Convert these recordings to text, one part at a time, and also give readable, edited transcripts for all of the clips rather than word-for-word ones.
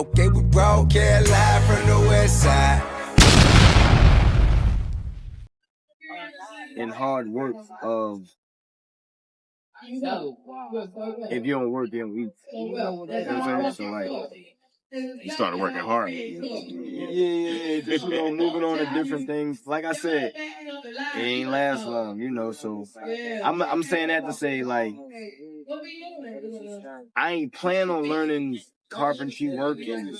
Okay, we broadcast live from the west side. And hard work of if you don't work, you don't eat. You know what I'm saying? So like, you started working hard. Yeah, just moving on to different things. Like I said, it ain't last long, So I'm saying that to say like, I ain't plan on learning carpentry work and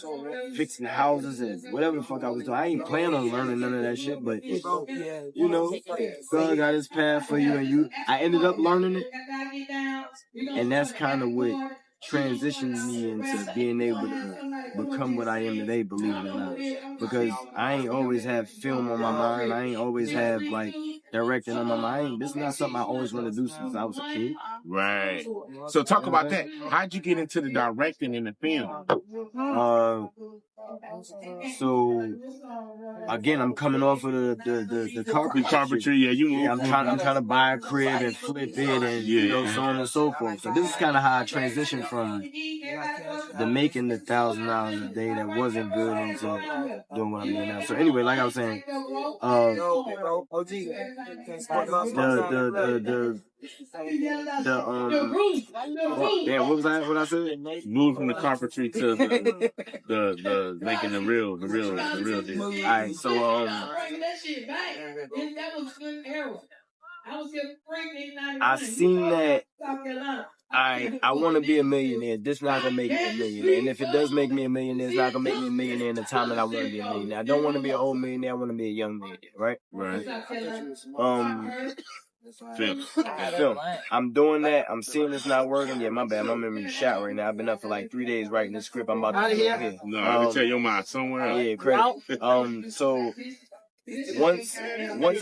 fixing houses and whatever the fuck I was doing. I ain't plan on learning none of that shit, but God got his path for you, and I ended up learning it, and that's kind of what transitioned me into being able to become what I am today, believe it or not. Because I ain't always have film on my mind. I ain't always have like directing on my mind. This is not something I always want to do since I was a kid. Right. So talk about that. How'd you get into the directing in the film? So again, I'm coming off of the carpentry. Yeah, I'm trying to buy a crib and flip it and so on and so forth. So this is kind of how I transitioned from the making the $1,000 a day that wasn't good into doing what I'm doing now. So anyway, like I was saying, damn, what was that? What I said? Move from the carpentry to the making the real deal. All right, so I seen that I want to be a millionaire. This not gonna make me a millionaire, and if it does make me a millionaire, it's not gonna make me a millionaire in the time that I want to be a millionaire. I don't want to be an old millionaire. I want to be a young millionaire, right? Right. Film. I'm doing that. I'm seeing it's not working. Yeah, my bad. My memory's shot right now. I've been up for like 3 days writing this script. I'm about to here. No, I can tell your mind somewhere else. Yeah, crazy. So once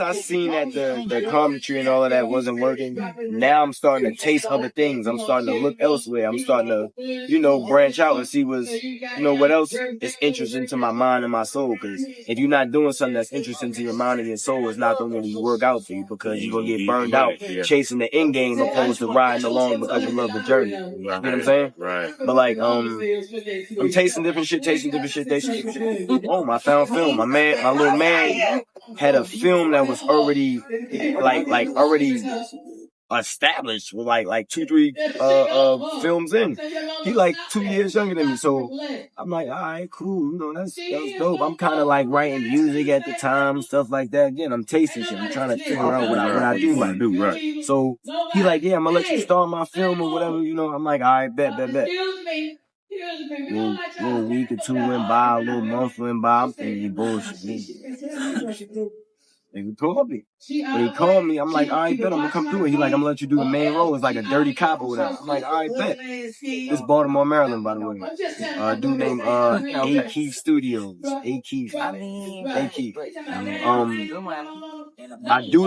I seen that the carpentry and all of that wasn't working, now I'm starting to taste other things. I'm starting to look elsewhere. I'm starting to, branch out and see what else is interesting to my mind and my soul. Because if you're not doing something that's interesting to your mind and your soul, it's not going to really work out for you because you're going to get burned out chasing the end game opposed to riding along because you love the journey. You know what I'm saying? Right. But like, I'm tasting different shit. Oh, I found film. My little man had a film that was already already established with like 2-3 films in. He like 2 years younger than me, so I'm like, all right, cool, that's dope. I'm kind of like writing music at the time, stuff like that. Again, I'm tasting shit. I'm trying to figure out what I do. Right. So he like, yeah, I'm gonna let you star my film or whatever. I'm like, all right, bet. Little week or two went by, a little month went by. I'm thinking bullshit. He called me. When he called me, I'm like, all right, bet, I'm gonna come through it. He like, I'm gonna let you do the main role. It's like a dirty cop or whatever. I'm like, all right, bet. It's Baltimore, Maryland, by the way. Dude named Keii Studios. Keii. I do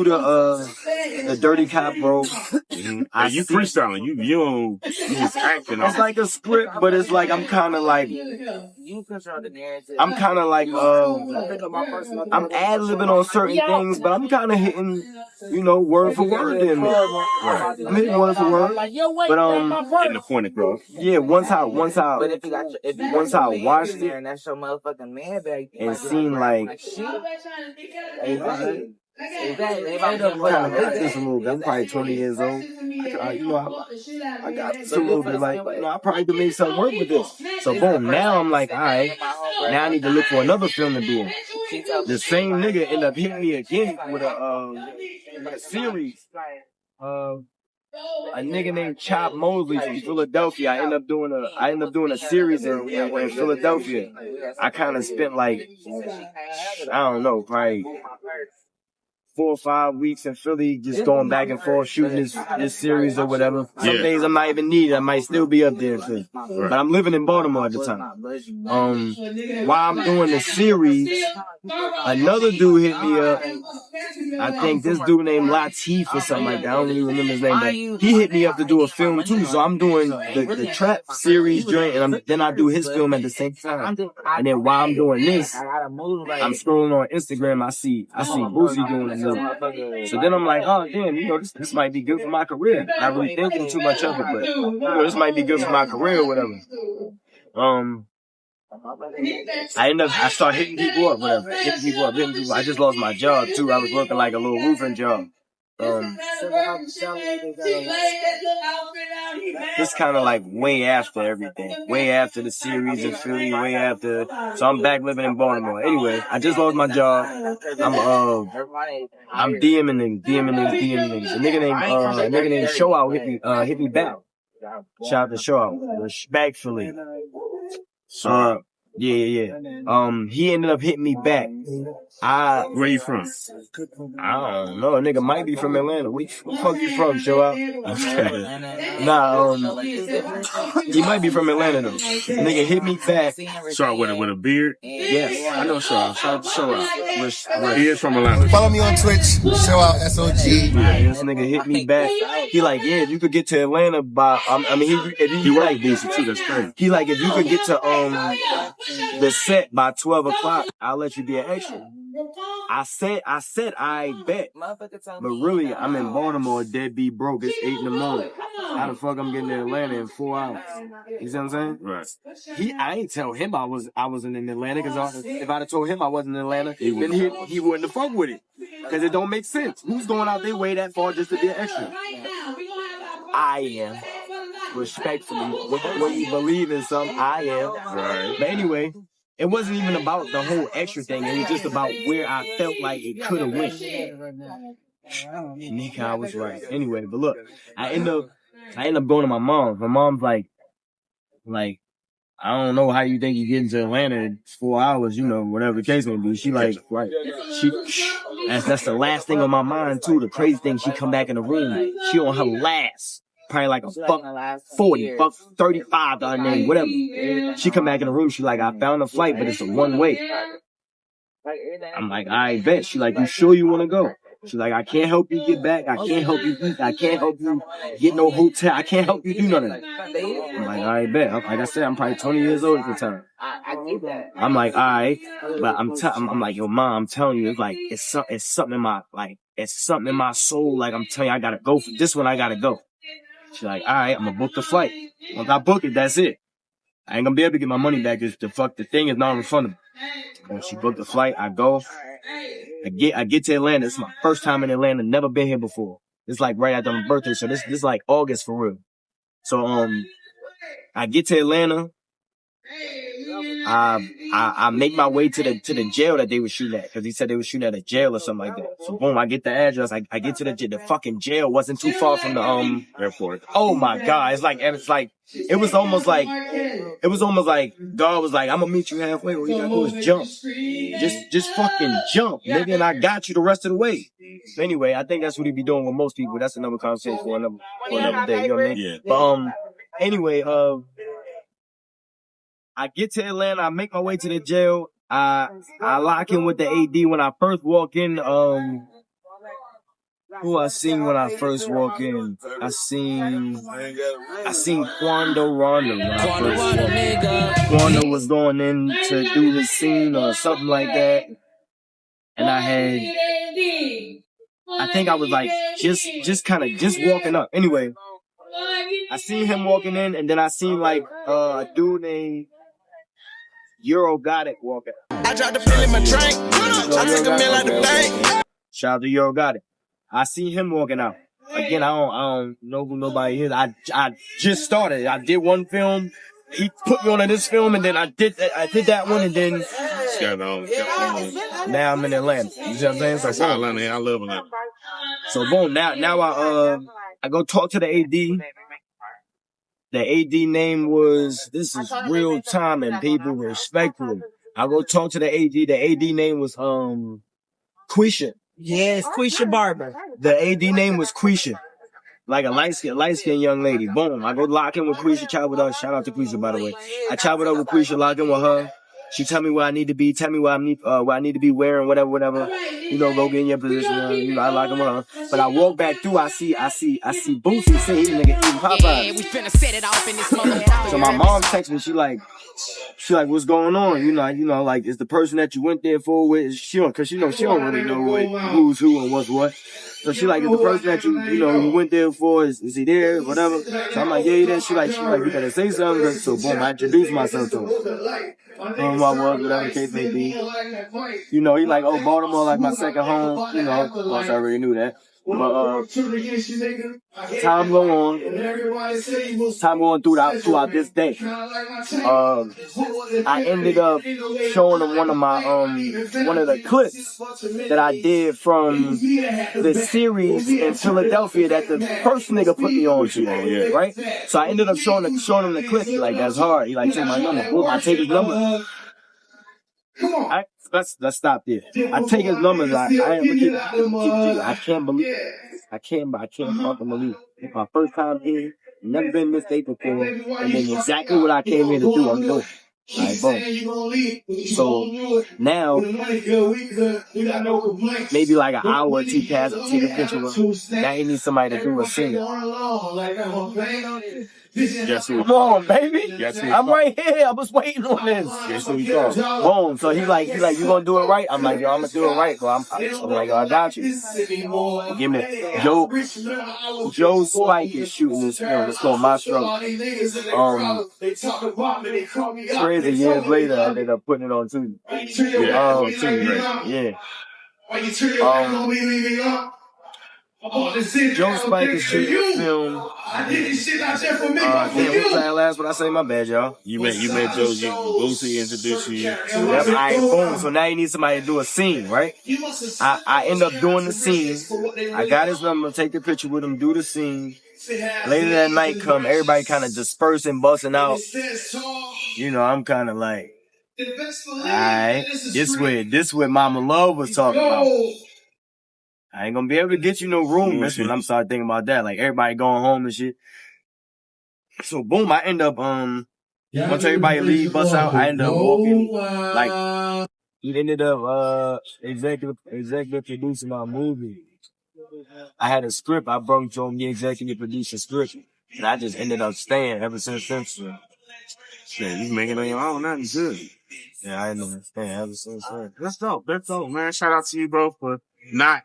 the dirty cop role. You freestyling. You don't just acting. It's like a script, but it's like I'm kind of like I'm ad-libbing on certain things, but I'm kind of hitting, word for word in there. Right. I'm hitting word for word, but getting the point across. Yeah, once I watched it and seen like, I'm probably 20 years old. I got this a little bit like, I probably could make something work with this. So boom, now I'm like, all right, now I need to look for another film to be in. The same nigga ended up hitting me again with a series. A nigga named Chop Mosley from Philadelphia. I end up doing a series in Philadelphia. I kind of spent like, I don't know, probably 4 or 5 weeks in Philly, just going back and forth, shooting this series or whatever. Some days I might even need it. I might still be up there in Philly. But I'm living in Baltimore at the time. While I'm doing the series, another dude hit me up. I think this dude named Latif or something like that. I don't even remember his name, but he hit me up to do a film too. So I'm doing the Trap series joint, and then I do his film at the same time. And then while I'm doing this, I'm scrolling on Instagram. I see Boosie doing So then I'm like, oh damn, this might be good for my career. Not really thinking too much of it, but this might be good for my career or whatever. I start hitting people up, whatever. Hitting people. I just lost my job too. I was working like a little roofing job. This kind of like way after everything. Way after the series in Philly, way after. So I'm back living in Baltimore. Anyway, I just lost my job. I'm DMing niggas. A nigga named Show Out hit me back. Shout out to Show Out. Respectfully. Yeah. He ended up hitting me back. Where you from? I don't know. A nigga might be from Atlanta. Where the fuck you from, Show Out? He might be from Atlanta though. Nigga hit me back. Show Out with a beard? Yes. I know Show Out. Shout out to Show Out. He is from Atlanta. Follow me on Twitch, Show Out SOG. Yeah, this nigga hit me back. He like, yeah, if you could get to Atlanta by, he like this too. That's crazy. He like, if you could get to the set by 12 o'clock, I'll let you be an extra. I said, I bet. But really, I'm in Baltimore, deadbeat broke. It's 8 in the morning. How the fuck I'm getting to Atlanta in 4 hours? You see what I'm saying? Right. I ain't tell him I wasn't in Atlanta, because if I'd have told him I wasn't in Atlanta, then he wouldn't have fucked with it. Because it don't make sense. Who's going out their way that far just to be an extra? I am. Respectfully. When you believe in something, I am. Right. But anyway, it wasn't even about the whole extra thing. It was just about where I felt like it could have went. Nigga, I was right. Anyway, but look, I end up going to my mom. My mom's like, I don't know how you think you get into Atlanta in 4 hours, whatever the case may be. She like, right. That's the last thing on my mind too. The crazy thing, she come back in the room. She on her last. Probably like a buck 40, buck 35 to her name, whatever. She come back in the room. She like, I found a flight, but it's a one way. I'm like, I bet. She like, you sure you want to go? She's like, I can't help you get back. I can't help you eat. I can't help you get no hotel. I can't help you do none of that. I'm like, I bet. Like I said, I'm probably 20 years old at the time. I'm like, all right. But I'm like, yo, Mom, I'm telling you, it's like, it's something in my soul. Like, I'm telling you, I gotta go for this one. I gotta go. She's like, all right, I'm gonna book the flight. Once I book it, that's it. I ain't gonna be able to get my money back if the thing is not refundable. When she booked the flight, I go. I get to Atlanta. It's my first time in Atlanta. Never been here before. It's like right after my birthday, so this is like August for real. So I get to Atlanta. I make my way to the jail that they were shooting at, because he said they were shooting at a jail or something like that. So boom, I get the address. I get to the fucking jail. Wasn't too far from the airport. Oh my God, it was almost like God was like, I'm gonna meet you halfway. All you gotta do is jump. Just fucking jump, nigga, and I got you the rest of the way. So anyway, I think that's what he be doing with most people. That's another conversation for another day. You know what I mean? Yeah. But anyway, I get to Atlanta, I make my way to the jail, I lock in with the AD. When I first walk in, who I seen when I first walk in? I seen Quando Rondo when I first walked in. Quando was going in to do the scene or something like that. And I think I was like, just walking up. Anyway, I seen him walking in, and then I seen like a dude named Euro Got It walking. I tried to fill in my drink. I took a meal at the bank. Shout out to Euro Got It. I see him walking out. Again, I don't know who nobody is. I just started. I did one film. He put me on this film, and then I did that one, and then now I'm in Atlanta. You see what I'm saying? So Atlanta, I love Atlanta. So boom, now I go talk to the AD. The AD name was, this is real time and people respectful. I go talk to the AD. The AD name was Quisha. Yes, Quisha Barber. The AD name was Quisha. Like a light-skinned young lady. Boom. I go lock in with Quisha, chat with her. Shout out to Quisha, by the way. I chat with her with Quisha, lock in with her. She tell me where I need to be, tell me what I need to be wearing, whatever. go get in your position. I like him on. But I walk back through, I see Boosie say he nigga eating Popeyes. We finna set it off in this motherfucker. So my mom texts me, she like, what's going on? Like, is the person that you went there for with, cause she don't really know who's who and what's what. So she like, is the person that you went there for, is he there, whatever? So I'm like, yeah, he there. She like, you better say something. So boom, I introduced myself to him. I was, whatever the case may be. He like, oh, Baltimore like my second home. Of course I already knew that. But time going on throughout this day. I ended up showing him one of the clips that I did from the series in Philadelphia that the first nigga put me on to, right? So I ended up showing him the clip. Like, that's hard. He like, take my number. Boom, I take his number. Let's stop there. I take his numbers. I can't fucking believe it. It's my first time here. Never been this state before. And then exactly what I came here to do, I'm doing. Alright, boom. So now, maybe like an hour or two past, I take a picture of him. Now he needs somebody to do a scene. Come on, baby. I'm right here. I was waiting on this. Boom. So he's like, you gonna do it right? I'm like, yo, I'm gonna do it right, bro. I'm like, yo, I got you. Give me that. Joe Spike is shooting this film. It's called My Struggle. Crazy years later, I ended up putting it on Tuesday. Yeah. Joe Spike is shooting the film. What I say? My bad, y'all. You met Joe Boosie introduced you. Yep. Alright, boom. So now you need somebody to do a scene, right? I end up doing the scene. I got his number, take the picture with him, do the scene. Later that night come, everybody kind of dispersing, busting out. I'm kind of like, alright, this what Mama Love was talking about. I ain't gonna be able to get you no room. That's when I'm starting thinking about that. Like, everybody going home and shit. So, boom, I end up, once everybody leave, bust out, I end up walking, like, he ended up, executive producing my movie. I had a script. I brought to him the executive producer script. And I just ended up staying ever since then. Yeah, you making it on your own, nothing good. Yeah, I ended up staying ever since then. That's dope, man. Shout out to you, bro, for not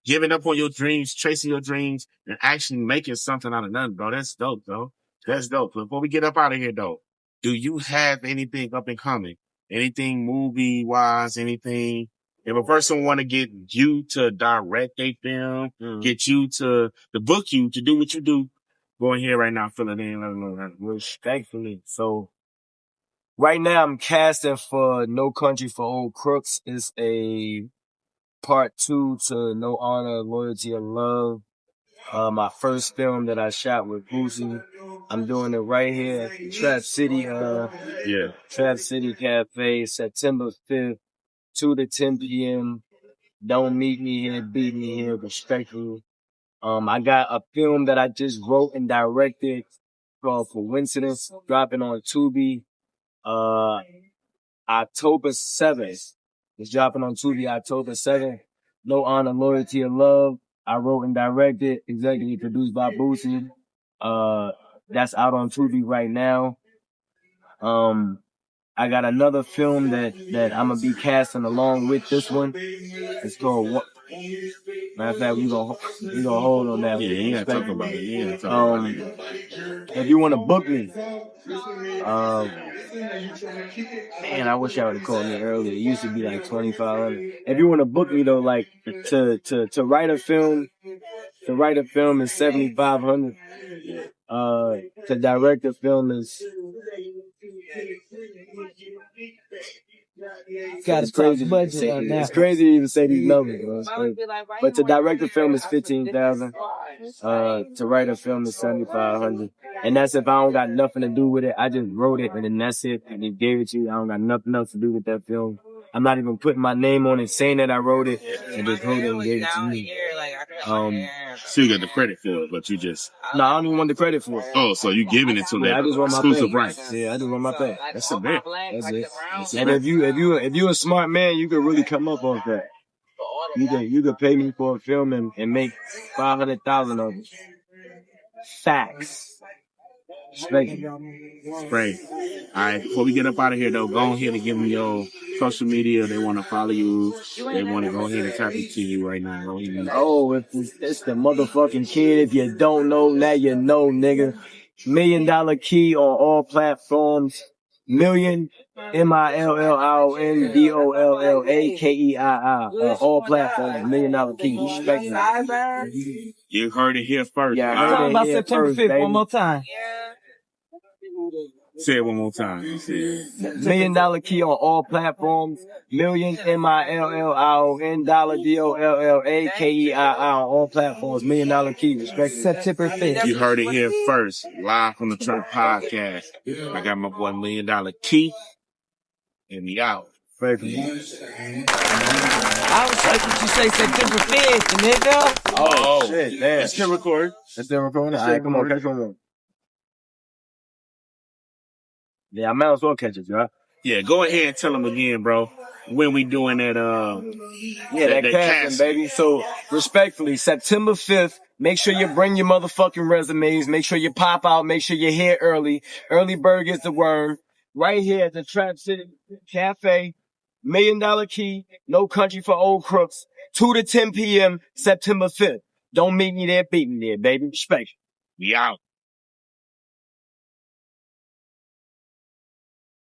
giving up on your dreams, chasing your dreams, and actually making something out of nothing, bro. That's dope, though. That's dope. Before we get up out of here, though, do you have anything up and coming? Anything movie-wise, anything? If a person want to get you to direct a film, get you to book you to do what you do, go in here right now, fill it in, let them know that. Respectfully. So, right now I'm casting for No Country for Old Crooks. It's a part 2 to No Honor, Loyalty, or Love. My first film that I shot with Boosie. I'm doing it right here at Trap City Cafe, September 5th, 2 to 10 p.m. Don't meet me here, beat me here, respectfully. I got a film that I just wrote and directed called Coincidence, dropping on Tubi, October 7th. It's dropping on Tubi October 7th. No Honor, Loyalty, or Love. I wrote and directed, executive produced by Boosie. That's out on Tubi right now. I got another film that I'm gonna be casting along with this one. It's called What? Matter of fact, we gonna hold on that. Yeah, you ain't gotta talk about it. You ain't gotta talk about it. If you wanna book me, man, I wish I would have called me earlier. It used to be like $2,500. If you wanna book me though, like to write a film is $7,500. To direct a film is it's crazy. It's crazy to even say these numbers, bro. But to direct a film is $15,000. To write a film is $7,500. And that's if I don't got nothing to do with it. I just wrote it and then that's it. And then gave it to you. I don't got nothing else to do with that film. I'm not even putting my name on it, saying that I wrote it, and just wrote it and gave it to you. So you got the credit for it, but you just... No, I don't even want the credit for it. Oh, so you giving it to Yeah, I that just want my exclusive thing. rights. Yeah, I just want my thing. That's a bit. That's it. That's a And bit. if you a smart man, you could really come up on that. You could pay me for a film and make 500,000 of it. Facts. Spray. Spray. All right, before we get up out of here, though, go ahead and give them your social media. They want to follow you. They want to go ahead and tap into you right now. Oh, it's the motherfucking kid. If you don't know, now you know, nigga. $1 million Keii on all platforms. Million, MILLIONDOLLAKEII on all platforms. $1 million Keii. Respect me. You heard it here first. Yeah, I Talk heard it about here September first, 5th baby. one more time. Say it one more time. $1 million Keii on all platforms. Million, MILLION DOLLAKEII on all platforms. $1 million Keii. Respect me. September 5th. You heard it here first, live from the Trunk Podcast. I got my boy $1 million Keii, and we out. Respect me. I was like, what you say, September 5th, nigga? Oh, Shit, damn. it's still recording. It's still recording? All right, come on, catch one more. Yeah, I might as well catch it, y'all. Yeah, go ahead and tell them again, bro, when we doing that, that casting, casting. baby. So, respectfully, September 5th, make sure you bring your motherfucking resumes. Make sure you pop out. Make sure you're here early. Early bird gets the worm. Right here at the Trap City Cafe. $1 million Keii. No Country for Old Crooks. 2 to 10 p.m. September 5th. Don't meet me there, beat me there, baby. Respect. We out.